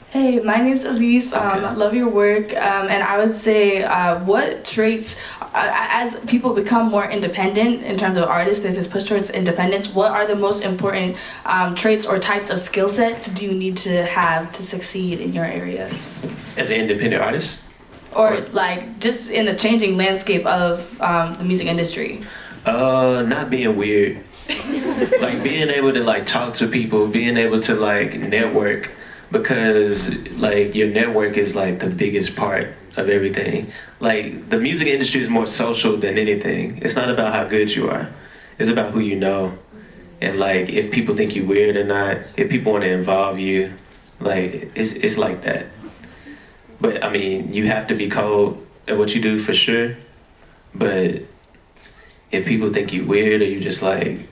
Hey, my name's Elise. Okay. I love your work, and I would say what traits, as people become more independent in terms of artists, there's this push towards independence, what are the most important traits or types of skill sets do you need to have to succeed in your area? As an independent artist? or like just in the changing landscape of the music industry? Not being weird. Like being able to like talk to people, being able to like network, because like your network is like the biggest part of everything. Like the music industry is more social than anything. It's not about how good you are. It's about who you know. And like if people think you weird or not, if people want to involve you, like it's like that. But I mean, you have to be cold at what you do for sure. But if people think you weird or you just like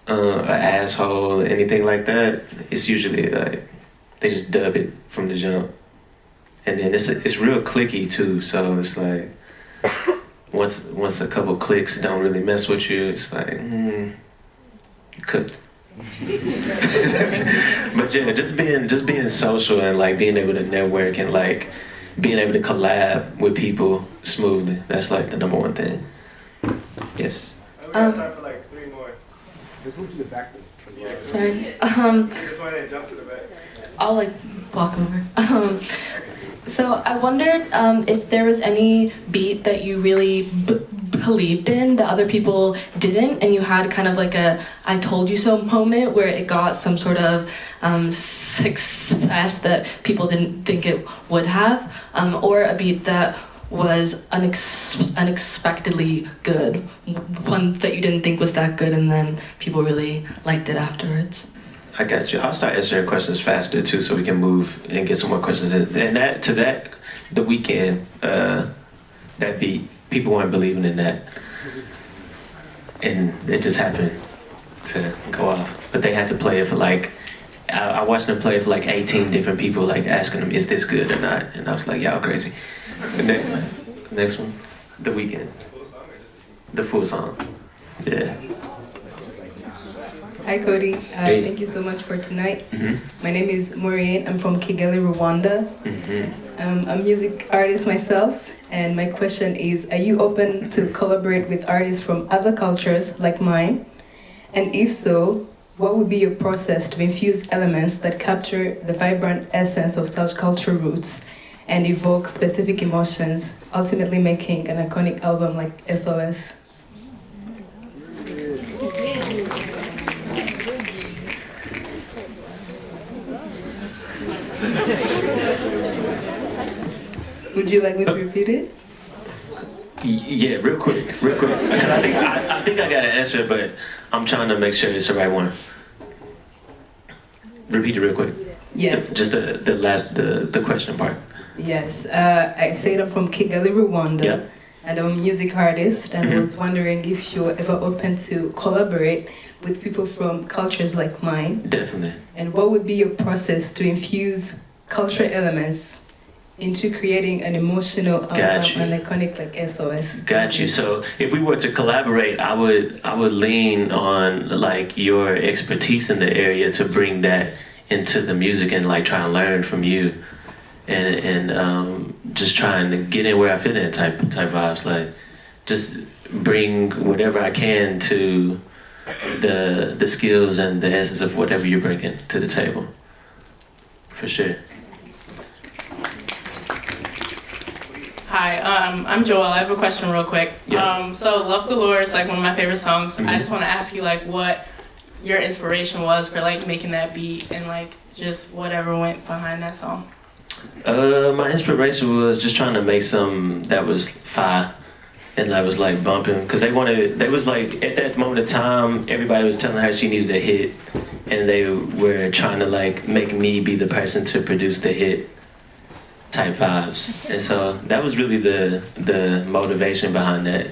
an asshole or anything like that, it's usually like they just dub it from the jump. And then it's real clicky too, so it's like once a couple clicks don't really mess with you, it's like you cooked. But yeah, just being social and like being able to network and like being able to collab with people smoothly. That's like the number one thing. Yes. We got time for like 3 more. Just move to the back. Sorry. Just want to jump to the back. I'll like walk over. So I wondered if there was any beat that you really believed in that other people didn't, and you had kind of like a "I told you so" moment where it got some sort of success that people didn't think it would have, or a beat that was unexpectedly good, one that you didn't think was that good, and then people really liked it afterwards. I got you. I'll start answering questions faster too, so we can move and get some more questions in. And the weekend, that beat, people weren't believing in that, and it just happened to go off. But they had to play it for like, I watched them play it for like 18 different people, like asking them, "Is this good or not?" And I was like, "Y'all crazy." And then next one, the weekend, the full song, yeah. Hi Cody, Hey. Thank you so much for tonight. Mm-hmm. My name is Maureen, I'm from Kigali, Rwanda. Mm-hmm. I'm a music artist myself, and my question is, are you open to collaborate with artists from other cultures like mine? And if so, what would be your process to infuse elements that capture the vibrant essence of such cultural roots and evoke specific emotions, ultimately making an iconic album like SOS? Would you like me to repeat it? Yeah, real quick. Because I think I got an answer, but I'm trying to make sure it's the right one. Repeat it real quick. Yes. Just the last the question part. Yes. I said I'm from Kigali, Rwanda. Yeah. And I'm a music artist, and Mhm. I was wondering if you're ever open to collaborate with people from cultures like mine. Definitely. And what would be your process to infuse cultural elements into creating an emotional album, Got you. an iconic like SOS? Got you. So if we were to collaborate, I would lean on like your expertise in the area to bring that into the music and like try and learn from you, and just trying to get in where I fit in type vibes. Like just bring whatever I can to the skills and the essence of whatever you're bringing to the table. For sure. Hi, I'm Joel. I have a question real quick. Yeah. So Love Galore is like one of my favorite songs. Mhm. I just want to ask you like what your inspiration was for like making that beat and like just whatever went behind that song. My inspiration was just trying to make something that was fire and that was like bumping, because they was like, at that moment of time, everybody was telling her she needed a hit, and they were trying to like make me be the person to produce the hit type vibes. And so that was really the motivation behind that.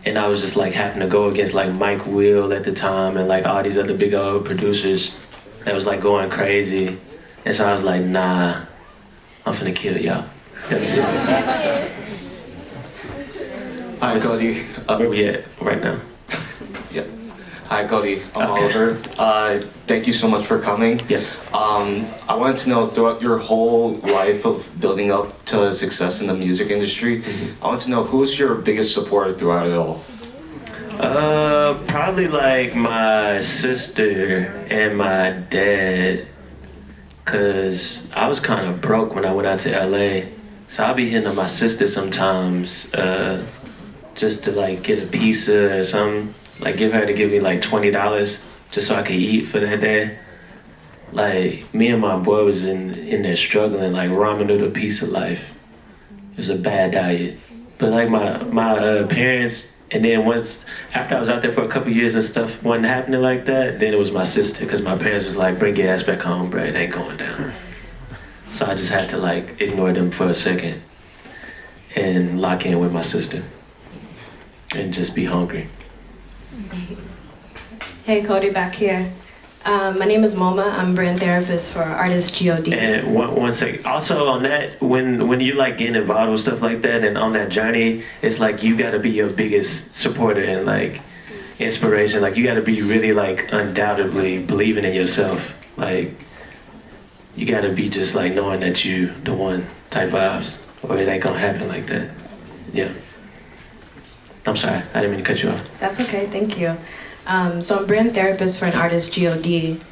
And I was just like having to go against like Mike Will at the time and like all these other big old producers that was like going crazy. And so I was like, nah, I'm finna kill y'all. That was it. Hi, Cody. Where we at right now? Yeah. Hi, Cody. I'm Okay. Oliver. Thank you so much for coming. Yeah. I wanted to know, throughout your whole life of building up to success in the music industry, I want to know, who's your biggest supporter throughout it all? Probably like my sister and my dad, cause I was kind of broke when I went out to LA, So I'll be hitting up my sister sometimes, just to like get a pizza or something. Like give her to give me like $20 just so I could eat for that day. Like me and my boy was in there struggling, like ramen noodle pizza life. It was a bad diet. But like my parents, and then once, after I was out there for a couple years and stuff wasn't happening like that, then it was my sister, because my parents was like, bring your ass back home, bro, it ain't going down. So I just had to like ignore them for a second and lock in with my sister and just be hungry. Hey, Cody, back here. My name is Moma. I'm brand therapist for artist God. And one second. Also on that, when you like getting involved with stuff like that and on that journey, it's like you gotta be your biggest supporter and like inspiration. Like you gotta be really like undoubtedly believing in yourself. Like you gotta be just like knowing that you the one type vibes, or it ain't gonna happen like that. Yeah. I'm sorry, I didn't mean to cut you off. That's okay, thank you. So I'm brand therapist for an artist, God,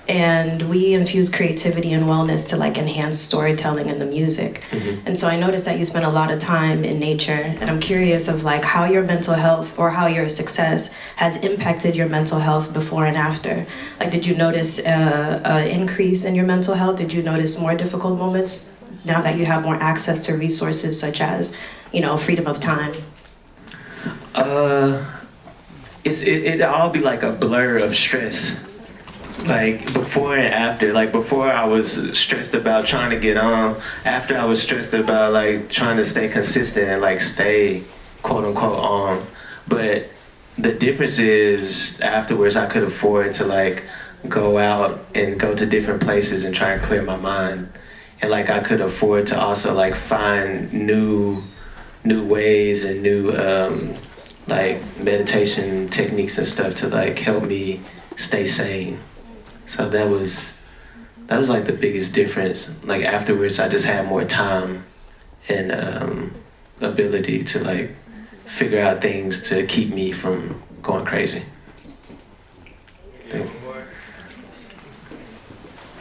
and we infuse creativity and wellness to like enhance storytelling in the music. Mm-hmm. And so I noticed that you spend a lot of time in nature, and I'm curious of like how your mental health or how your success has impacted your mental health before and after. Like, did you notice an increase in your mental health? Did you notice more difficult moments now that you have more access to resources such as, freedom of time? It all be like a blur of stress, like before and after. Like before I was stressed about trying to get on, after I was stressed about like trying to stay consistent and like stay quote unquote on. But the difference is afterwards I could afford to like go out and go to different places and try and clear my mind. And like I could afford to also like find new ways and new like meditation techniques and stuff to like help me stay sane. So that was like the biggest difference. Like afterwards I just had more time and ability to like figure out things to keep me from going crazy. Thank you.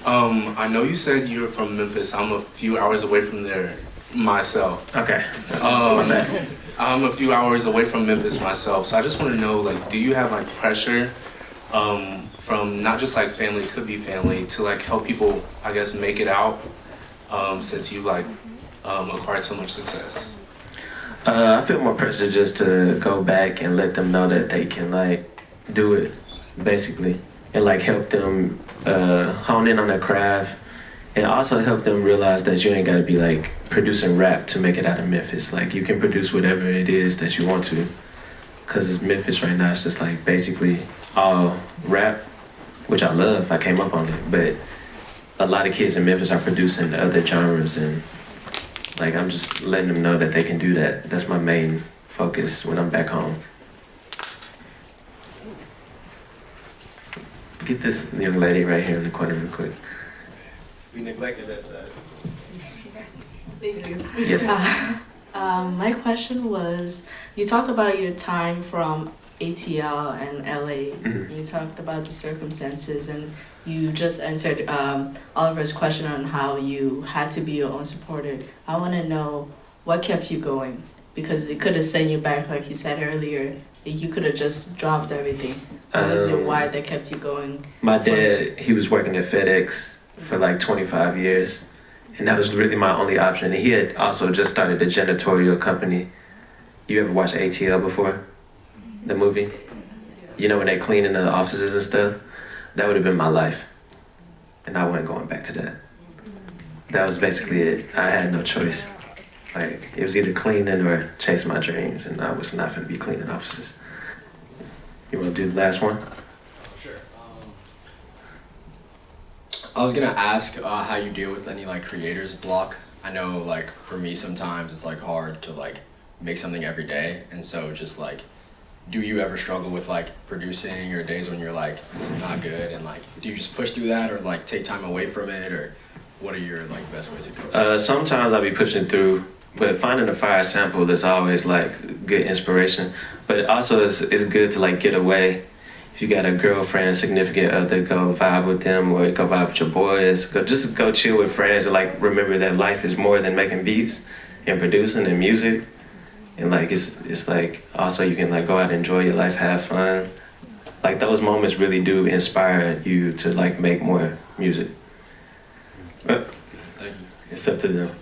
I know you said you're from Memphis. I'm a few hours away from there myself. Okay. My bad. I'm a few hours away from Memphis myself, so I just want to know, like, do you have like pressure from not just like family, could be family, to like help people, I guess, make it out since you like acquired so much success? I feel more pressure just to go back and let them know that they can like do it, basically, and like help them hone in on their craft. And also help them realize that you ain't gotta be like producing rap to make it out of Memphis. Like you can produce whatever it is that you want to. Cause it's Memphis right now, it's just like basically all rap, which I love, I came up on it. But a lot of kids in Memphis are producing other genres, and like I'm just letting them know that they can do that. That's my main focus when I'm back home. Get this young lady right here in the corner real quick. We neglected that side. Thank you. Yes. My question was, you talked about your time from ATL and LA. Mm-hmm. You talked about the circumstances, and you just answered Oliver's question on how you had to be your own supporter. I want to know what kept you going, because it could have sent you back, like you said earlier. You could have just dropped everything. What was your why that kept you going? My dad, he was working at FedEx for like 25 years, and that was really my only option. And he had also just started a janitorial company. You ever watched ATL before? The movie? You know when they clean in the offices and stuff? That would have been my life. And I wasn't going back to that. That was basically it. I had no choice. Like, it was either cleaning or chasing my dreams, and I was not going to be cleaning offices. You want to do the last one? I was gonna ask how you deal with any like creator's block. I know like for me sometimes it's like hard to like make something every day, and so just like, do you ever struggle with like producing, or days when you're like, this is not good, and like, do you just push through that, or like take time away from it, or what are your like best ways to cope? Sometimes I'll be pushing through, but finding a fire sample is always like good inspiration. But also it's good to like get away. If you got a girlfriend, significant other, go vibe with them, or go vibe with your boys. Just go chill with friends, and like remember that life is more than making beats. in producing and music. And like it's like also you can like go out and enjoy your life, have fun. Like those moments really do inspire you to like make more music. But Thank you. It's up to them.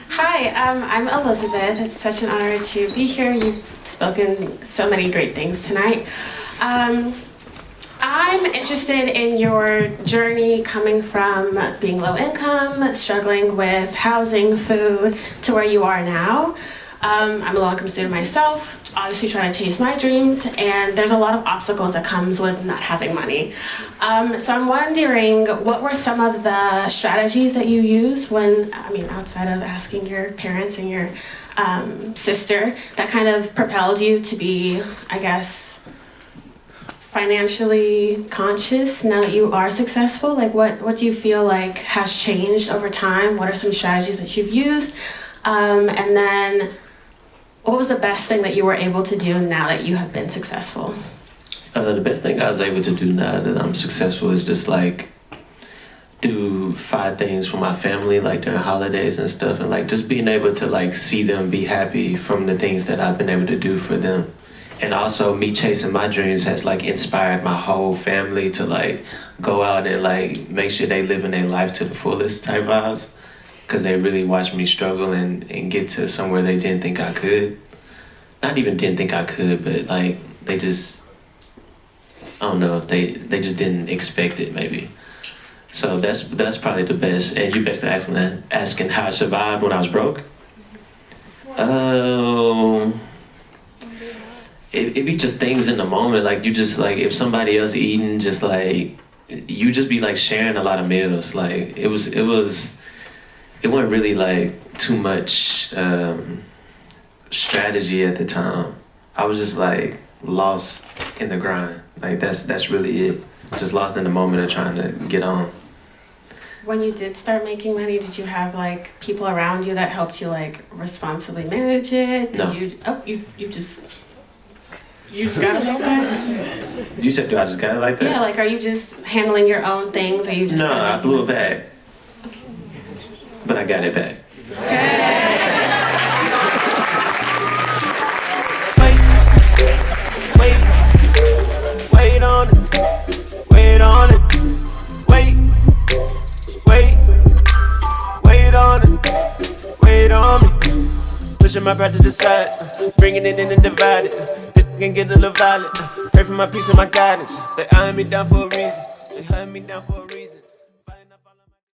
Hi, I'm Elizabeth. It's such an honor to be here. You've spoken so many great things tonight. I'm interested in your journey coming from being low income, struggling with housing, food, to where you are now. I'm a low income student myself, obviously trying to chase my dreams, and there's a lot of obstacles that comes with not having money. So I'm wondering, what were some of the strategies that you used when, outside of asking your parents and your sister, that kind of propelled you to be, I guess, financially conscious now that you are successful? Like what do you feel like has changed over time? What are some strategies that you've used? And then what was the best thing that you were able to do now that you have been successful? The best thing I was able to do now that I'm successful is just like do 5 things for my family, like during holidays and stuff, and like just being able to like see them be happy from the things that I've been able to do for them. And also me chasing my dreams has like inspired my whole family to like go out and like make sure they living their life to the fullest type vibes. Because they really watched me struggle and get to somewhere they didn't think I could. Not even didn't think I could, but like they just, I don't know, they just didn't expect it maybe. So that's probably the best. And you best asking how I survived when I was broke. It be just things in the moment, like you just like if somebody else eating, just like you just be like sharing a lot of meals. Like it wasn't really like too much strategy at the time. I was just like lost in the grind. Like that's really it. Just lost in the moment of trying to get on. When you did start making money, did you have like people around you that helped you like responsibly manage it? No. You just got it like that? You said, do I just got it like that? Yeah, like are you just handling your own things? Are you just No, I blew it back. But I got it back. Wait on it, wait on it, wait on it, wait on me. Pushing my pride to the side, bringing it in and divided. This can get a little violent. Pray for my peace and my guidance. They eyeing me down for a reason. They hunting me down for a reason.